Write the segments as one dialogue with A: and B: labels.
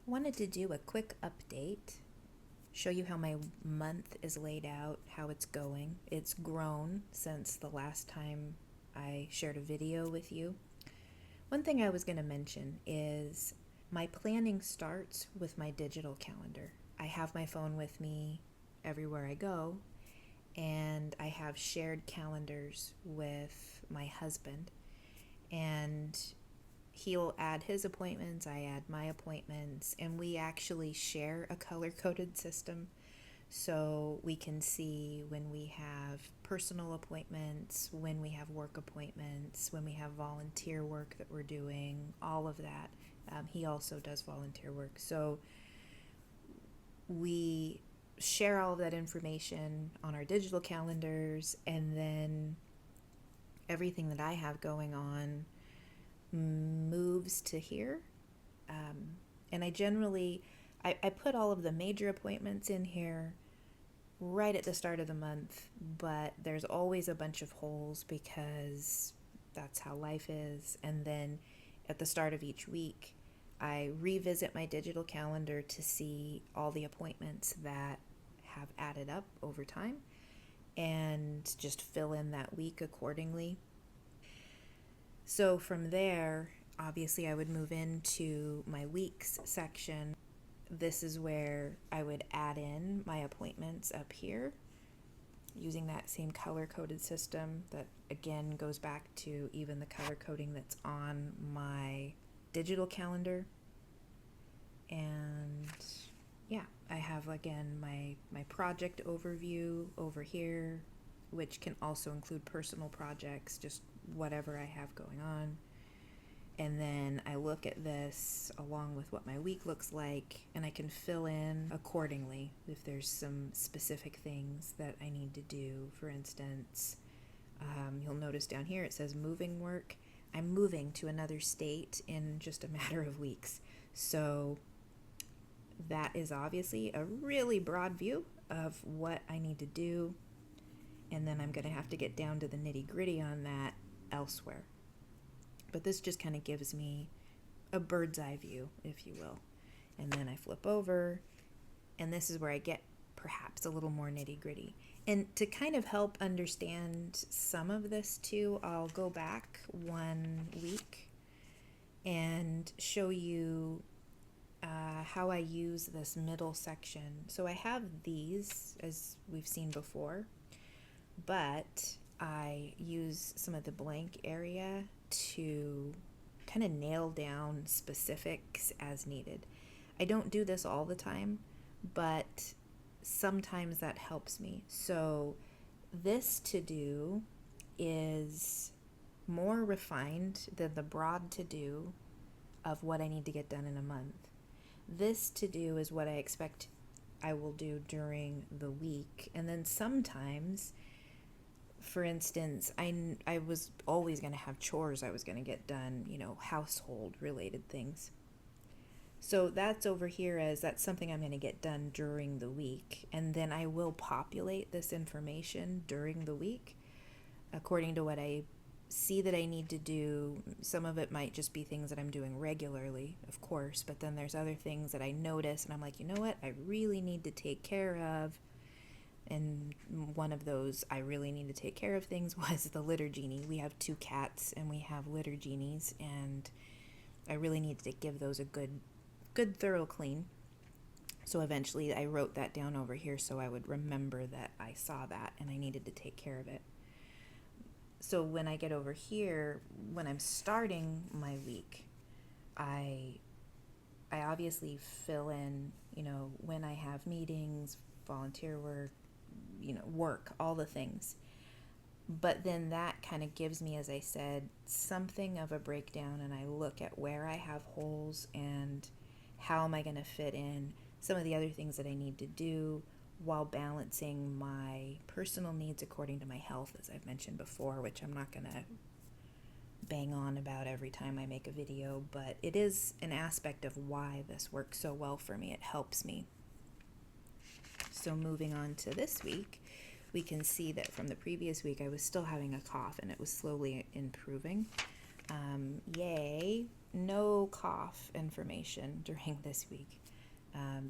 A: Wanted to do a quick update, show you how my month is laid out, how it's going. It's grown since the last time I shared a video with you. One thing I was going to mention is my planning starts with my digital calendar. I have my phone with me everywhere I go, and I have shared calendars with my husband, and he'll add his appointments, I add my appointments, and we actually share a color-coded system so we can see when we have personal appointments, when we have work appointments, when we have volunteer work that we're doing, all of that. He also does volunteer work. So we share all of that information on our digital calendars, and then everything that I have going on moves to here. And I generally, I put all of the major appointments in here right at the start of the month, but there's always a bunch of holes because that's how life is. And then at the start of each week, I revisit my digital calendar to see all the appointments that have added up over time and just fill in that week accordingly. So from there, obviously I would move into my weeks section. This is where I would add in my appointments up here using that same color-coded system that again goes back to even the color coding that's on my digital calendar. And yeah, I have again my project overview over here, which can also include personal projects, just whatever I have going on. And then I look at this along with what my week looks like, and I can fill in accordingly if there's some specific things that I need to do. For instance, you'll notice down here it says moving work. I'm moving to another state in just a matter of weeks. So that is obviously a really broad view of what I need to do. And then I'm going to have to get down to the nitty-gritty on that elsewhere. But this just kind of gives me a bird's eye view, if you will. And then I flip over, and this is where I get perhaps a little more nitty-gritty. And to kind of help understand some of this too, I'll go back 1 week and show you how I use this middle section. So I have these, as we've seen before, but I use some of the blank area to kind of nail down specifics as needed. I don't do this all the time, but sometimes that helps me. So this to-do is more refined than the broad to-do of what I need to get done in a month. This to-do is what I expect I will do during the week, and then sometimes, for instance, I was always going to have chores I was going to get done, household related things. So that's over here as that's something I'm going to get done during the week. And then I will populate this information during the week according to what I see that I need to do. Some of it might just be things that I'm doing regularly, of course, but then there's other things that I notice and I'm like, you know what, I really need to take care of. And one of those I really need to take care of things was the litter genie. We have 2 cats and we have litter genies, and I really needed to give those a good thorough clean. So eventually I wrote that down over here so I would remember that I saw that and I needed to take care of it. So when I get over here, when I'm starting my week, I obviously fill in, when I have meetings, volunteer work, work, all the things. But then that kind of gives me, as I said, something of a breakdown, and I look at where I have holes and how am I going to fit in some of the other things that I need to do while balancing my personal needs according to my health, as I've mentioned before, which I'm not going to bang on about every time I make a video, but it is an aspect of why this works so well for me. It helps me. So moving on to this week, we can see that from the previous week I was still having a cough and it was slowly improving. Yay. no cough information during this week.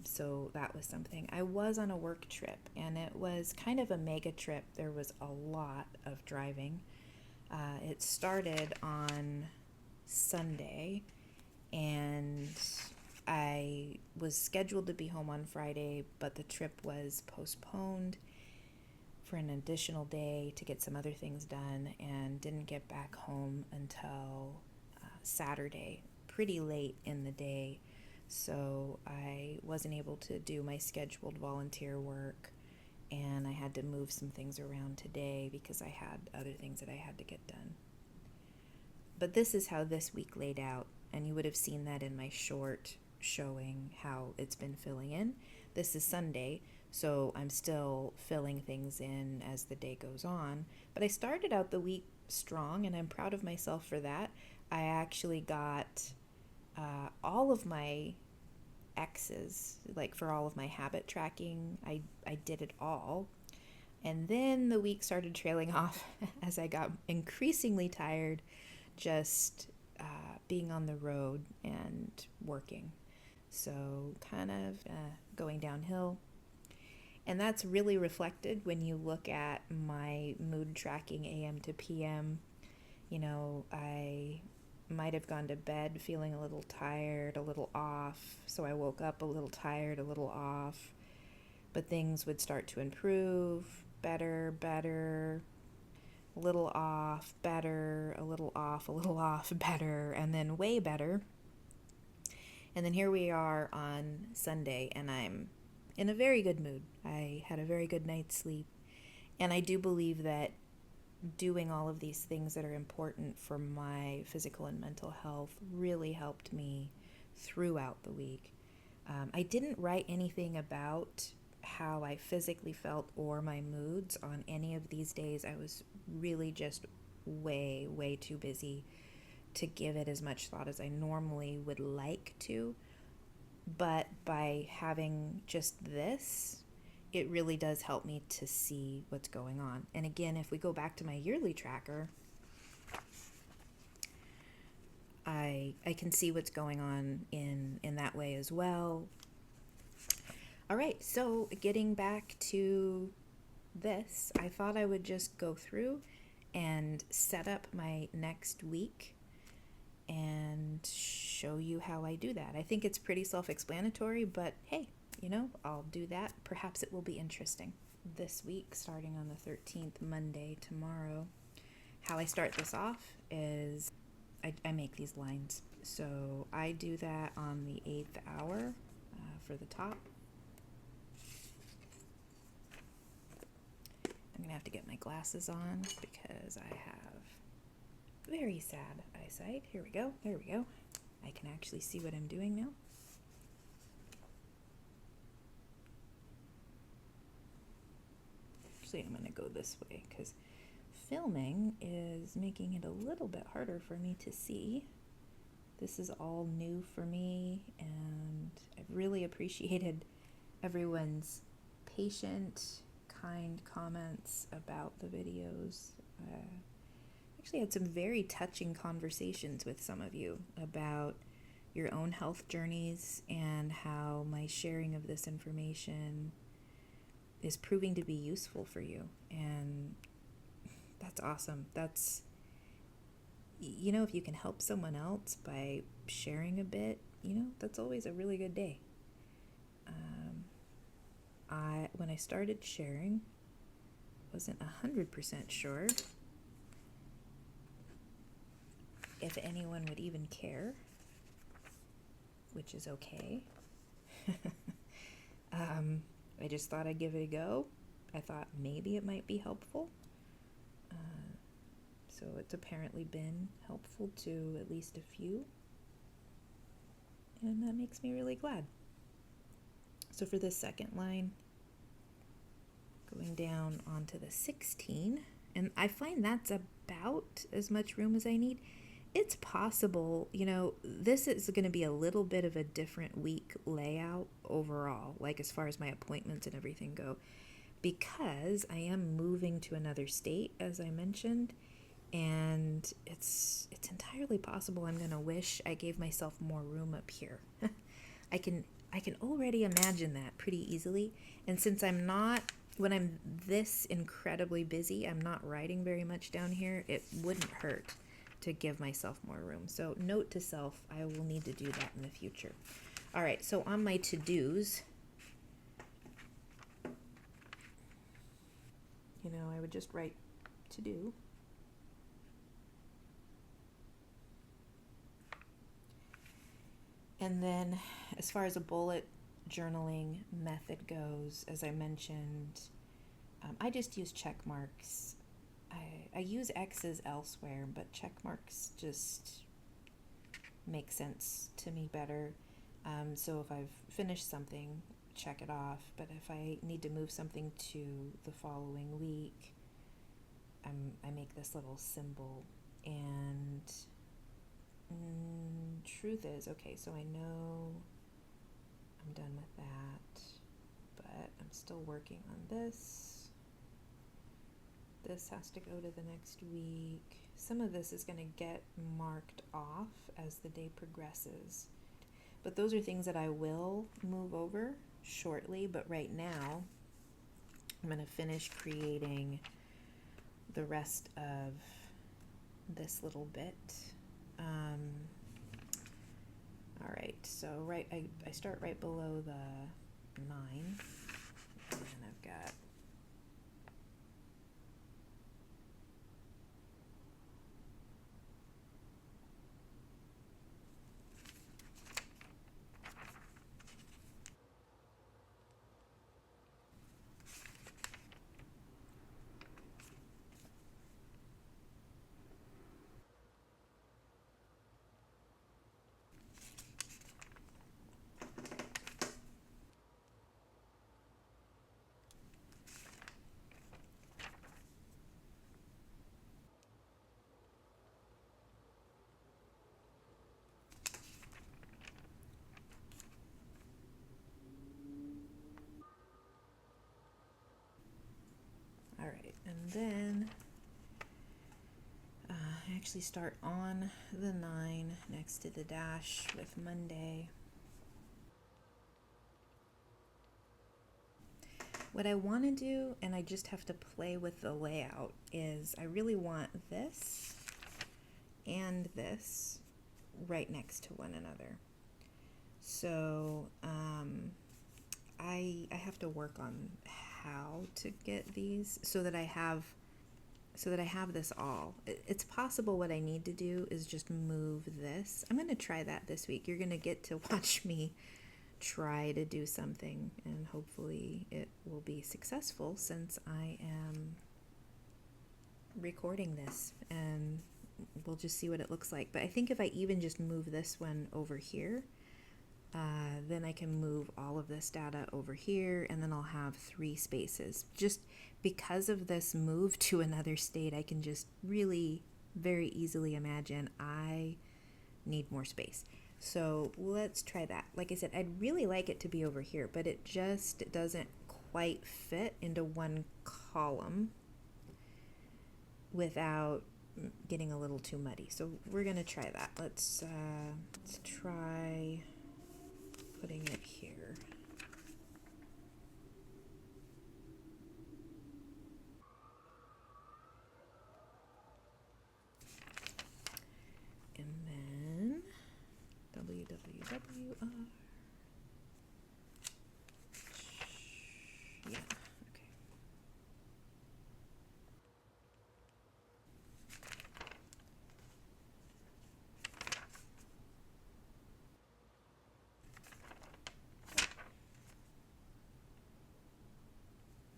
A: So that was something. I was on a work trip, and it was kind of a mega trip. There was a lot of driving. It started on Sunday, and I was scheduled to be home on Friday, but the trip was postponed for an additional day to get some other things done, and didn't get back home until Saturday, pretty late in the day. So I wasn't able to do my scheduled volunteer work, and I had to move some things around today because I had other things that I had to get done. But this is how this week laid out, and you would have seen that in my short showing how it's been filling in. This is Sunday, so I'm still filling things in as the day goes on. But I started out the week strong, and I'm proud of myself for that. I actually got all of my X's, like for all of my habit tracking. I did it all. And then the week started trailing off as I got increasingly tired just being on the road and working. So kind of going downhill. And that's really reflected when you look at my mood tracking AM to PM. You know, I might have gone to bed feeling a little tired, a little off. So I woke up a little tired, a little off. But things would start to improve, better, a little off, better, a little off, better, and then way better. And then here we are on Sunday, and I'm in a very good mood. I had a very good night's sleep. And I do believe that doing all of these things that are important for my physical and mental health really helped me throughout the week. I didn't write anything about how I physically felt or my moods on any of these days. I was really just way too busy to give it as much thought as I normally would like to. But by having just this, it really does help me to see what's going on. And again, if we go back to my yearly tracker, I can see what's going on in that way as well. All right, so getting back to this, I thought I would just go through and set up my next week and show you how I do that. I think it's pretty self-explanatory, but hey, I'll do that. Perhaps it will be interesting. This week, starting on the 13th, Monday, tomorrow, how I start this off is I make these lines. So I do that on the 8th hour for the top. I'm going to have to get my glasses on because I have very sad eyesight. Here we go. There we go. I can actually see what I'm doing now. Actually, I'm going to go this way because filming is making it a little bit harder for me to see. This is all new for me, and I've really appreciated everyone's patient, kind comments about the videos. Actually had some very touching conversations with some of you about your own health journeys and how my sharing of this information is proving to be useful for you. And that's awesome. That's, if you can help someone else by sharing a bit, that's always a really good day. When I started sharing, wasn't 100% sure if anyone would even care, which is okay. I just thought I'd give it a go. I thought maybe it might be helpful. So it's apparently been helpful to at least a few. And that makes me really glad. So for this second line, going down onto the 16, and I find that's about as much room as I need. It's possible, this is going to be a little bit of a different week layout overall, like as far as my appointments and everything go, because I am moving to another state, as I mentioned, And it's entirely possible I'm going to wish I gave myself more room up here. I can I can already imagine that pretty easily. And since I'm not, when I'm this incredibly busy, I'm not writing very much down here, it wouldn't hurt to give myself more room. So note to self, I will need to do that in the future. All right, so on my to-dos, I would just write to do. And then as far as a bullet journaling method goes, as I mentioned, I just use check marks. I use X's elsewhere, but check marks just make sense to me better. So if I've finished something, check it off. But if I need to move something to the following week, I make this little symbol. And truth is, okay, so I know I'm done with that, but I'm still working on this. This has to go to the next week. Some of this is going to get marked off as the day progresses. But those are things that I will move over shortly, but right now I'm going to finish creating the rest of this little bit. All right, so I start right below the 9, and I've got all right, and then I actually start on the 9 next to the dash with Monday. What I want to do, and I just have to play with the layout, is I really want this and this right next to one another. So I have to work on how to get these so that I have this all. It's possible what I need to do is just move this. I'm going to try that this week. You're going to get to watch me try to do something, and hopefully it will be successful since I am recording this, and we'll just see what it looks like. But I think if I even just move this one over here, then I can move all of this data over here, and then I'll have 3 spaces. Just because of this move to another state, I can just really very easily imagine I need more space. So let's try that. Like I said, I'd really like it to be over here, but it just doesn't quite fit into one column without getting a little too muddy. So we're going to try that. Let's try putting it here. And then WWWR. Yeah, okay.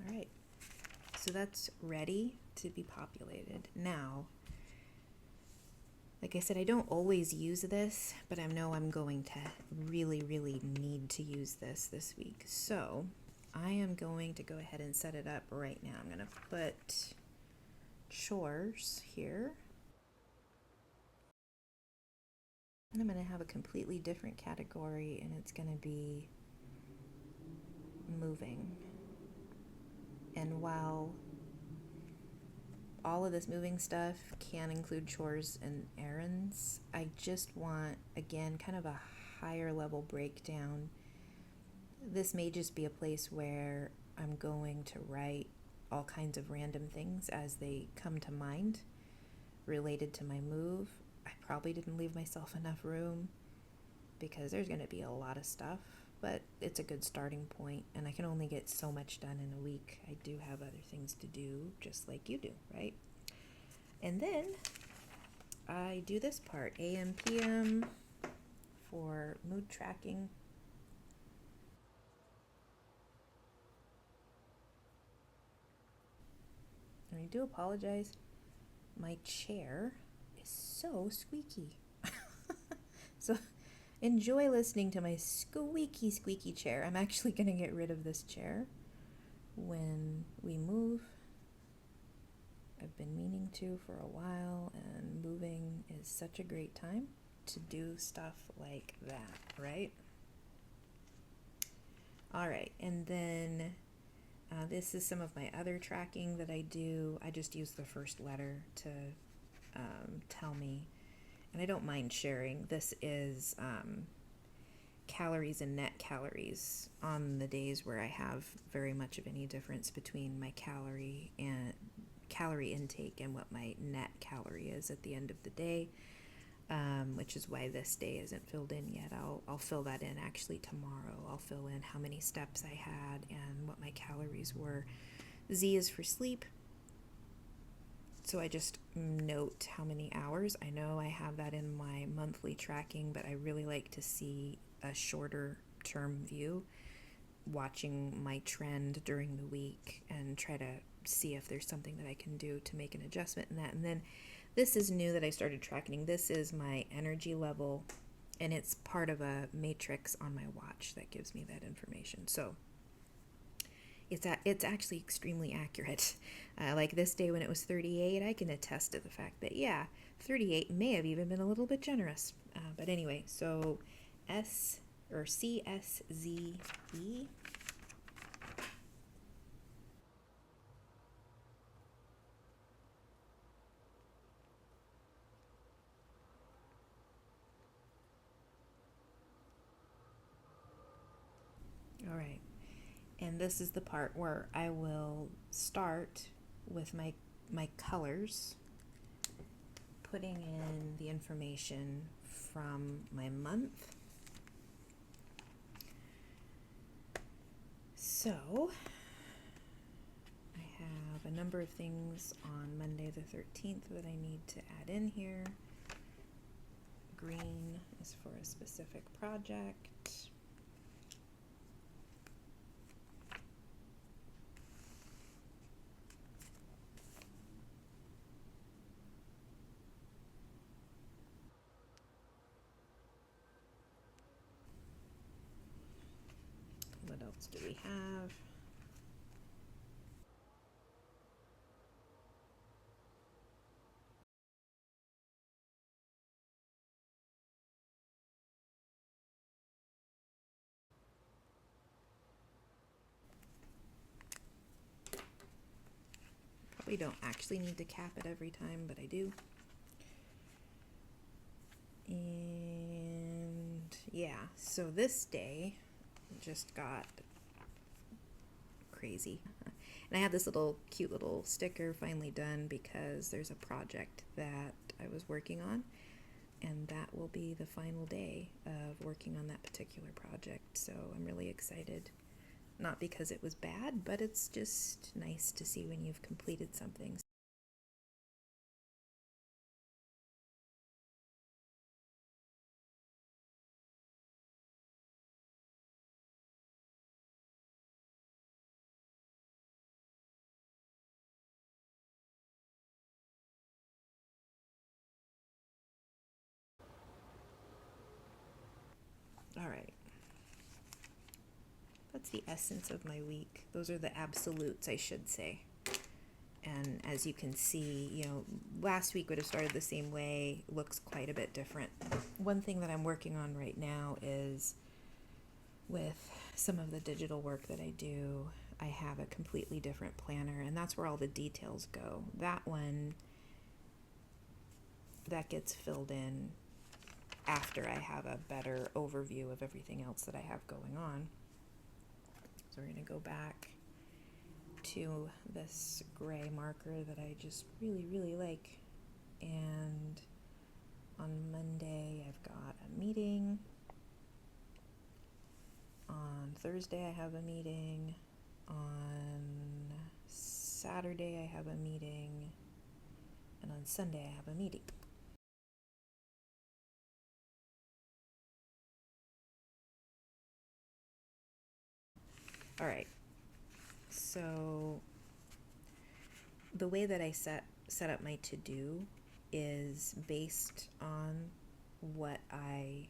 A: All right. So that's ready to be populated. Now, like I said, I don't always use this, but I know I'm going to really, really need to use this week. So I am going to go ahead and set it up right now. I'm going to put chores here. And I'm going to have a completely different category, and it's going to be moving. And while all of this moving stuff can include chores and errands. I just want, again, kind of a higher level breakdown. This may just be a place where I'm going to write all kinds of random things as they come to mind related to my move. I probably didn't leave myself enough room because there's going to be a lot of stuff, but it's a good starting point, and I can only get so much done in a week. I do have other things to do, just like you do, right? And then I do this part, AM, PM, for mood tracking. And I do apologize. My chair is so squeaky. So enjoy listening to my squeaky chair. I'm actually going to get rid of this chair when we move. I've been meaning to for a while, and moving is such a great time to do stuff like that, right? All right, and then this is some of my other tracking that I do. I just use the first letter to tell me, and I don't mind sharing. This is calories and net calories on the days where I have very much of any difference between my calorie intake and what my net calorie is at the end of the day, which is why this day isn't filled in yet. I'll fill that in actually tomorrow. I'll fill in how many steps I had and what my calories were. Z is for sleep. So I just note how many hours. I know I have that in my monthly tracking, but I really like to see a shorter term view, watching my trend during the week and try to see if there's something that I can do to make an adjustment in that. And then this is new that I started tracking. This is my energy level, and it's part of a matrix on my watch that gives me that information. So it's actually extremely accurate. Like this day when it was 38, I can attest to the fact that, 38 may have even been a little bit generous. But anyway, so CSZE. All right. And this is the part where I will start with my colors, putting in the information from my month. So I have a number of things on Monday the 13th that I need to add in here. Green is for a specific project. What else do we have? Probably don't actually need to cap it every time, but I do. And so this day just got crazy. And I had this cute little sticker finally done because there's a project that I was working on, and that will be the final day of working on that particular project. So I'm really excited. Not because it was bad, but it's just nice to see when you've completed something. All right. That's the essence of my week. Those are the absolutes, I should say. And as you can see, last week would have started the same way, looks quite a bit different. One thing that I'm working on right now is with some of the digital work that I do, I have a completely different planner, and that's where all the details go. That one, that gets filled in after I have a better overview of everything else that I have going on. So we're going to go back to this gray marker that I just really, really like. And on Monday, I've got a meeting. On Thursday, I have a meeting. On Saturday, I have a meeting. And on Sunday, I have a meeting. All right. So the way that I set up my to-do is based on what I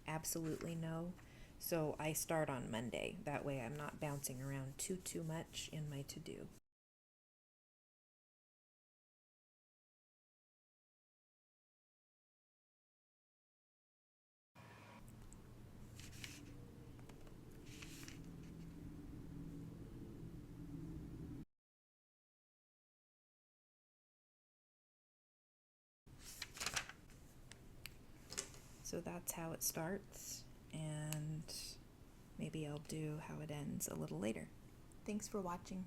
A: absolutely know. So I start on Monday. That way I'm not bouncing around too much in my to-do. So that's how it starts, and maybe I'll do how it ends a little later. Thanks for watching.